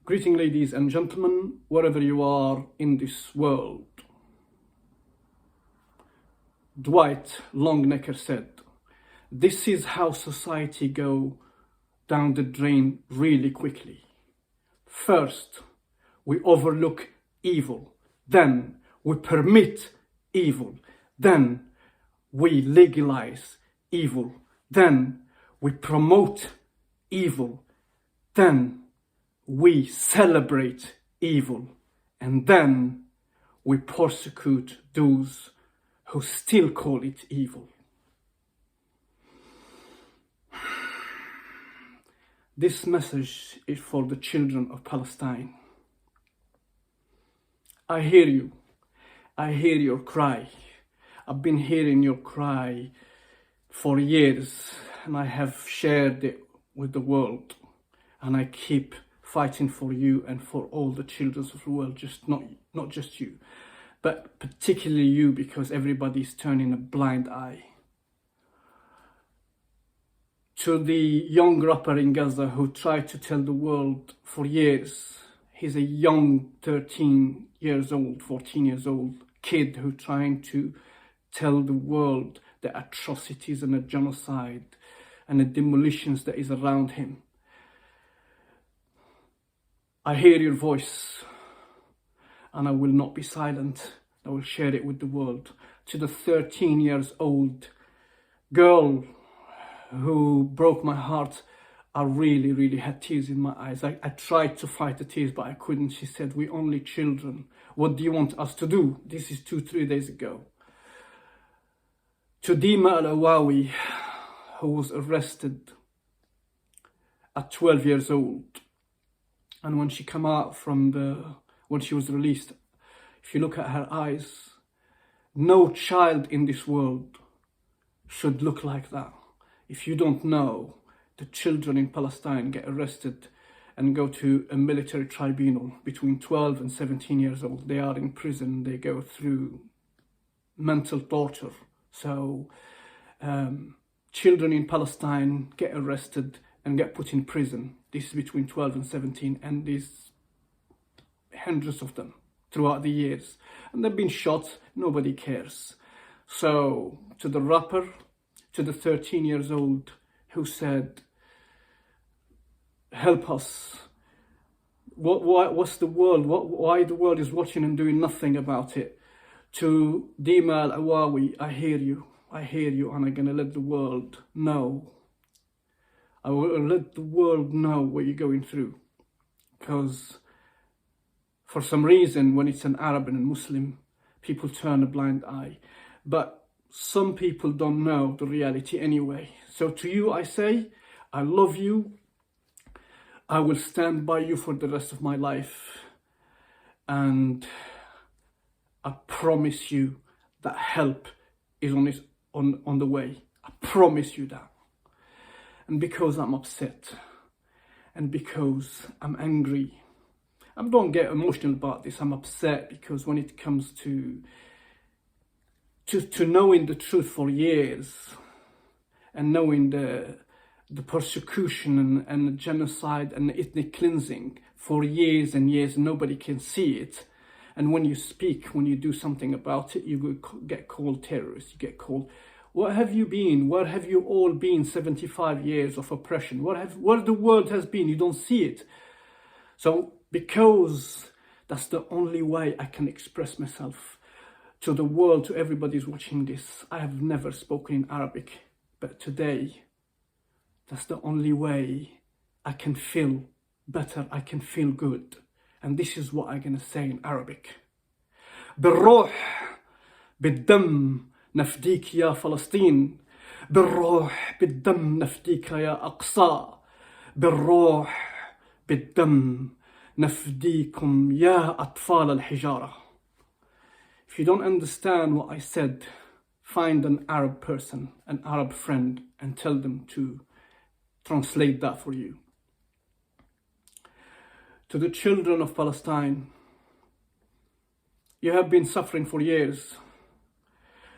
Greeting, ladies and gentlemen, wherever you are in this world. Dwight Longnecker said, "This is how society go down the drain really quickly. First, we overlook evil. Then we permit evil. Then we legalize evil. Then we promote evil. Then we celebrate evil. And then we persecute those who still call it evil." This message is for the children of Palestine. I hear you. I hear your cry. I've been hearing your cry for years, and I have shared it with the world. And I keep fighting for you and for all the children of the world, not just you, but particularly you, because everybody's turning a blind eye. To the young rapper in Gaza who tried to tell the world for years, he's a young 13 years old, 14 years old kid who trying to tell the world the atrocities and the genocide and the demolitions that is around him. I hear your voice, and I will not be silent. I will share it with the world. To the 13 years old girl who broke my heart, I really had tears in my eyes. I tried to fight the tears, but I couldn't. She said, "We're only children. What do you want us to do?" This is 2-3 days ago. To Dima Al-Awawi, who was arrested at 12 years old. And when she came out when she was released, if you look at her eyes, no child in this world should look like that. If you don't know, the children in Palestine get arrested and go to a military tribunal between 12 and 17 years old. They are in prison, they go through mental torture. So children in Palestine get arrested and get put in prison. This is between 12 and 17, and there's hundreds of them throughout the years. And they've been shot, nobody cares. So to the rapper, to the 13 years old who said, "Help us. What's the world? Why the world is watching and doing nothing about it?" To Dima Al-Awawi, I hear you, and I'm gonna let the world know. I will let the world know what you're going through. Because for some reason, when it's an Arab and a Muslim, people turn a blind eye. But some people don't know the reality anyway. So to you, I say, I love you. I will stand by you for the rest of my life. And I promise you that help is on the way. I promise you that. And because I'm upset, and because I'm angry, I don't get emotional about this. I'm upset because when it comes to knowing the truth for years, and knowing the persecution and the genocide and the ethnic cleansing for years and years, nobody can see it. And when you speak, when you do something about it, you get called terrorists, you get called... What have you been? Where have you all been? 75 years of oppression. Where the world has been? You don't see it. So because that's the only way I can express myself to the world, to everybody who's watching this. I have never spoken in Arabic, but today, that's the only way I can feel better, I can feel good. And this is what I'm gonna say in Arabic. بالروح بالدم نفديك يا فلسطين، بالروح بالدم نفديك يا أقصى، بالروح بالدم نفديكم يا أطفال الحجارة. If you don't understand what I said, find an Arab person, an Arab friend, and tell them to translate that for you. To the children of Palestine, you have been suffering for years.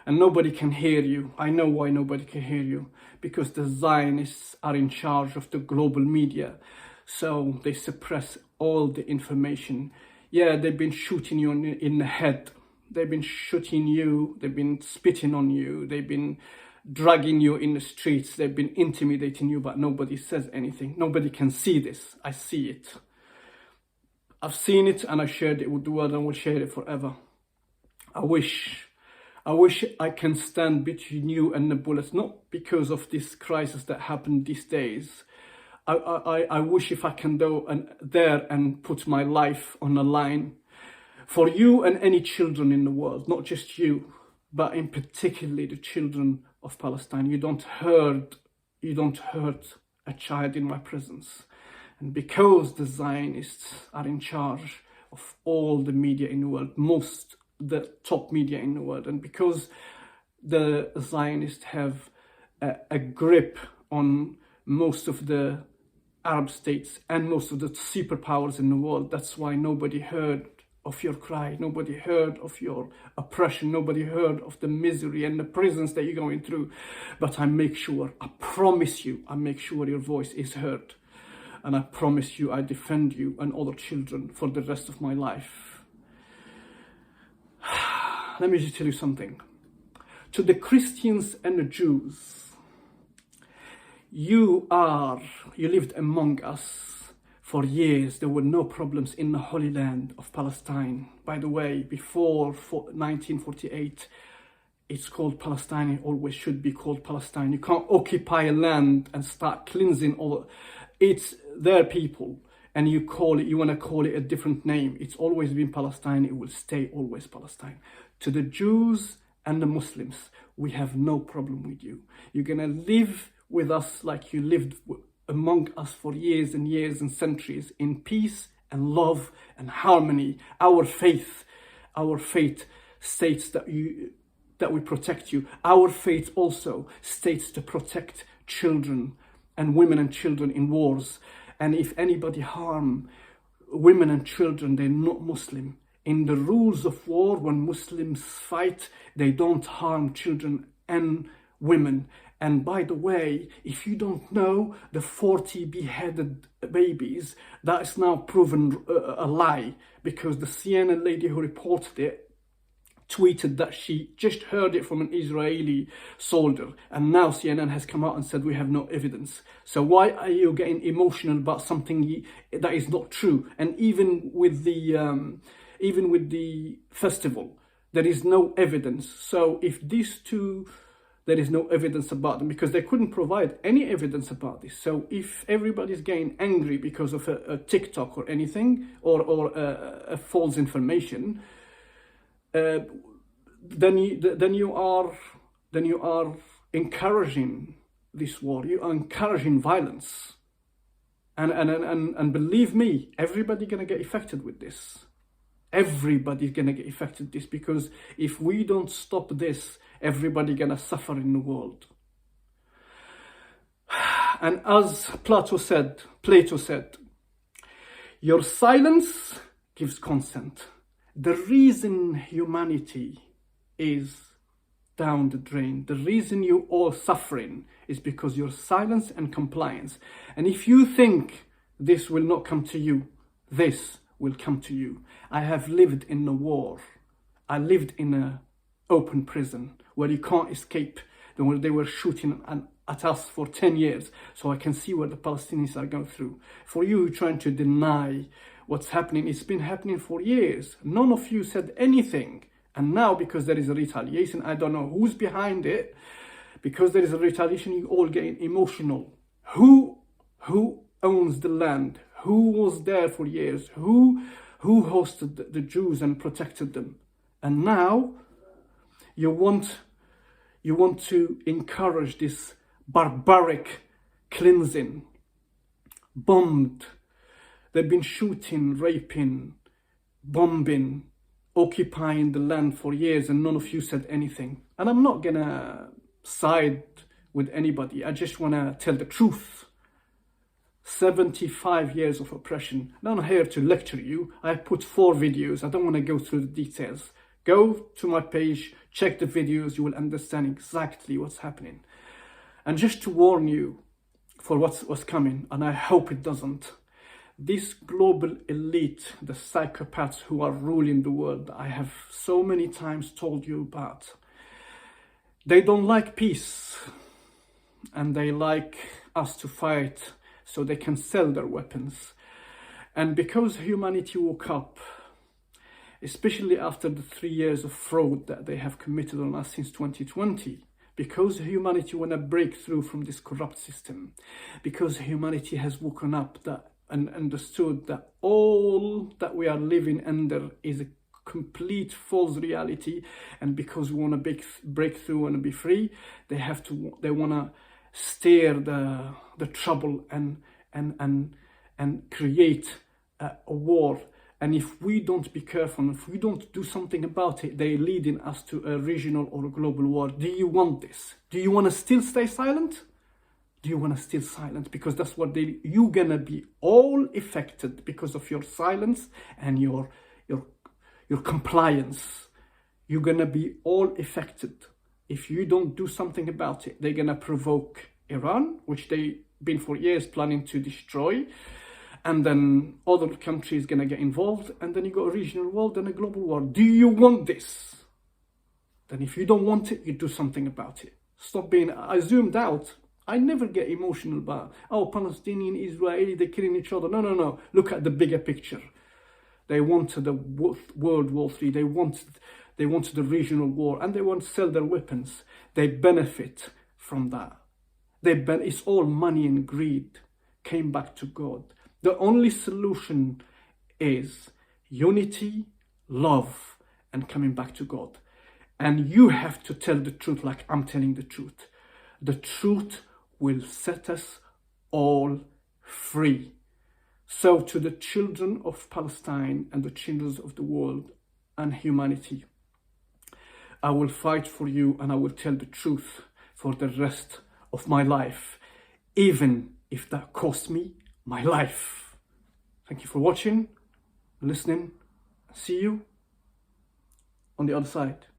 And nobody can hear you. I know why nobody can hear you. Because the Zionists are in charge of the global media. So they suppress all the information. Yeah, they've been shooting you in the head. They've been shooting you. They've been spitting on you. They've been dragging you in the streets. They've been intimidating you, but nobody says anything. Nobody can see this. I see it. I've seen it, and I shared it with the world, and will share it forever. I wish I can stand between you and the bullets, not because of this crisis that happened these days. I wish if I can go there and put my life on the line for you and any children in the world, not just you, but in particularly the children of Palestine. You don't hurt a child in my presence. And because the Zionists are in charge of all the media in the world, the top media in the world, and because the Zionists have a grip on most of the Arab states and most of the superpowers in the world, that's why nobody heard of your cry, nobody heard of your oppression, nobody heard of the misery and the prisons that you're going through. But I make sure, I promise you, I make sure your voice is heard. And I promise you, I defend you and other children for the rest of my life. Let me just tell you something. To the Christians and the Jews, you lived among us for years. There were no problems in the Holy Land of Palestine. By the way, before 1948, it's called Palestine. It always should be called Palestine. You can't occupy a land and start cleansing all. It's their people, and you want to call it a different name. It's always been Palestine. It will stay always Palestine. To the Jews and the Muslims, we have no problem with you. You're going to live with us like you lived among us for years and years and centuries, in peace and love and harmony. Our faith states that we protect you. Our faith also states to protect children and women and children in wars. And if anybody harm women and children, they're not Muslim. In the rules of war, when Muslims fight, they don't harm children and women. And by the way, if you don't know, the 40 beheaded babies, that is now proven a lie, because the CNN lady who reported it tweeted that she just heard it from an Israeli soldier, and now CNN has come out and said we have no evidence. So why are you getting emotional about something that is not true? And even with the festival, there is no evidence. So if these two, there is no evidence about them, because they couldn't provide any evidence about this. So if everybody's getting angry because of a TikTok or anything, or a false information, then you are encouraging this war. You are encouraging violence, and believe me, everybody's gonna get affected with this. Everybody's gonna get affected this, because if we don't stop this, everybody's gonna suffer in the world. And as Plato said, your silence gives consent. The reason humanity is down the drain, the reason you all suffering, is because your silence and compliance. And if you think this will not come to you, this will come to you. I have lived in a war. I lived in an open prison where you can't escape. They were shooting at us for 10 years. So I can see what the Palestinians are going through. For you trying to deny what's happening, it's been happening for years. None of you said anything. And now, because there is a retaliation, I don't know who's behind it, because there is a retaliation, you all get emotional. Who owns the land? Who was there for years? Who hosted the Jews and protected them? And now you want to encourage this barbaric cleansing. Bombed. They've been shooting, raping, bombing, occupying the land for years, and none of you said anything. And I'm not gonna side with anybody. I just wanna tell the truth. 75 years of oppression. I'm not here to lecture you. I put 4 videos. I don't want to go through the details. Go to my page, check the videos. You will understand exactly what's happening. And just to warn you for what's coming, and I hope it doesn't. This global elite, the psychopaths who are ruling the world, I have so many times told you about, they don't like peace, and they like us to fight so they can sell their weapons. And because humanity woke up, especially after the 3 years of fraud that they have committed on us since 2020, because humanity want to break through from this corrupt system, because humanity has woken up and understood that all that we are living under is a complete false reality, and because we want to break through and be free, they want to stir the trouble and create a war. And if we don't be careful, if we don't do something about it, they're leading us to a regional or a global war. Do you want this? Do you want to still stay silent? Do you want to stay silent? Because that's what you're gonna be all affected because of your silence and your compliance. You're gonna be all affected. If you don't do something about it, they're gonna provoke Iran, which they've been for years planning to destroy. And then other countries gonna get involved, and then you got a regional war, then a global war. Do you want this? Then if you don't want it, you do something about it. Stop being, I zoomed out. I never get emotional about, Palestinian, Israeli, they're killing each other. No. Look at the bigger picture. They wanted the World War III. They wanted the regional war, and they want to sell their weapons. They benefit from that. It's all money and greed. Came back to God. The only solution is unity, love, and coming back to God. And you have to tell the truth like I'm telling the truth. The truth will set us all free. So to the children of Palestine and the children of the world and humanity, I will fight for you and I will tell the truth for the rest of my life, even if that costs me my life. Thank you for watching, listening. See you on the other side.